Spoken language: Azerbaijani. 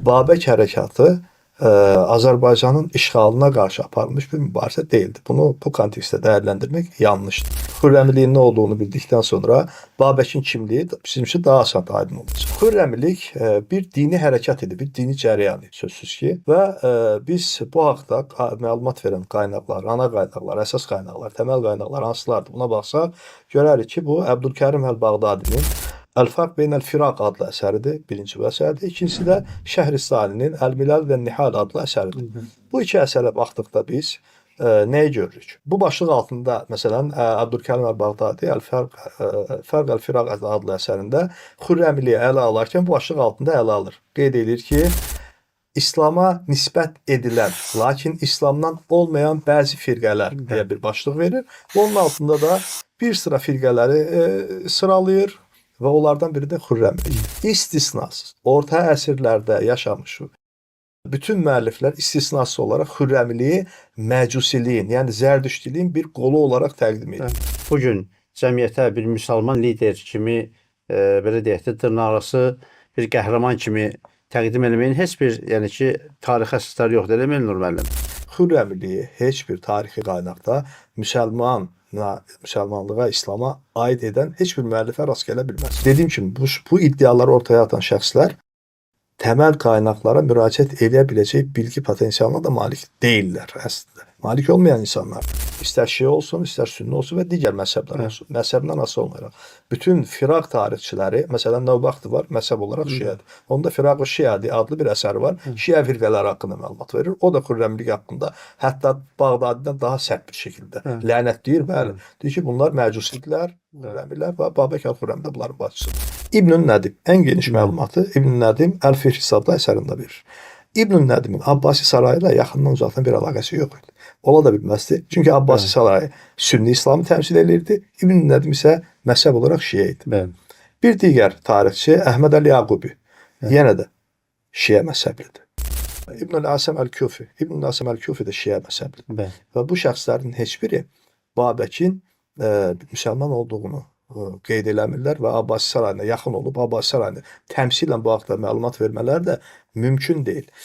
Babək hərəkatı Azərbaycanın işğalına qarşı aparılmış bir mübarizə deyildi. Bunu bu kontekstdə dəyərləndirmək yanlışdır. Xürrəmiliyin nə olduğunu bildikdən sonra Babəkin kimliyi bizim üçün daha asan aydın olacaq. Xürrəmilik bir dini hərəkat idi, bir dini cərəyan idi sözsüz ki. Və biz bu haqda məlumat verən qaynaqlar, ana qaynaqlar, əsas qaynaqlar, təməl qaynaqlar hansılardır? Buna baxsaq, görərik ki, bu Əbdülkərim Əl-Bağdadinin Əl-Fərq Beynəl-Firaq adlı əsəridir, birinci bu əsərdir. İkincisi də Şəhristani'nin Əl-Milal və Nihal adlı əsəridir. Bu iki əsərə baxdıqda biz nəyi görürük? Bu başlıq altında, məsələn, Əbdülkərim Əl-Bağdadi Fərq Əl-Firaq adlı əsərində Xürrəmiliyi ələ alarkən bu başlıq altında ələ alır. Qeyd edir ki, İslama nisbət edilən, lakin İslamdan olmayan bəzi firqələr deyə bir başlıq verir. Onun altında da bir sıra firqələri sıralayır və onlardan biri də Xürrəmilik. İstisnasız, orta əsrlərdə yaşamış bütün müəlliflər istisnasız olaraq Xürrəmiliyi məcusiliyin, yəni zərdüştiliyin bir qolu olaraq təqdim edir. Bugün cəmiyyətə bir müsəlman lider kimi, belə deyək də, dırnaqarası bir qəhrəman kimi təqdim eləməyin heç bir, yəni ki, tarixi əsasları yoxdur, eləməyin Nur müəllim. Xürrəmiliyi heç bir tarixi qaynaqda müsəlmanlığa, İslama aid edən heç bir müəllifə rast gələ bilməz. Dediyim kimi, bu iddiaları ortaya atan şəxslər təməl qaynaqlara müraciət edə biləcək bilgi potensialına da malik deyillər əslində. Malik olmayan insanlar, istər şiə olsun, istər sünni olsun və digər məzhəblər olsun. Məzhəbdən asılı olmayaraq. Bütün firaq tarixçiləri, məsələn, Nəvbəxti var, məzhəb olaraq şiədir. Onda Firaq-ı Şiədi adlı bir əsəri var. Şiə firqələri haqqında məlumat verir. O da Xürrəmilik haqqında hətta Bağdadidən daha sərt bir şəkildə lənətləyir. Bəli, deyir ki, bunlar məcusiliklər, Xürrəmilər və Babək Əl-Xürrəmi də bunların başçısıdır. İbn-i Nədim ən geniş məlumatı İbn-i Nədim Əl-Fihris adlı əsərində verir. İbn-i Nədimin Abbasi sarayı ilə yaxından uzaqdan bir əlaqəsi yox idi. Ola da bilməzdi. Çünki Abbasi sarayı Sünni İslamı təmsil edirdi. İbn-i Nədim isə məzhəb olaraq şiə idi. Bir digər tarixçi Əhməd Əl-Yaqubi yenə də şiə məzhəblidir. İbn-i Əsəm Əl-Kufi də şiə məzhəblidir. Və bu şəxslərin heç biri Babəkin müsəlman olduğunu qeyd eləmirlər və Abbasi sarayına yaxın olub, Abbasi sarayını təmsilən bu haqda məlumat vermələri də mümkün deyil.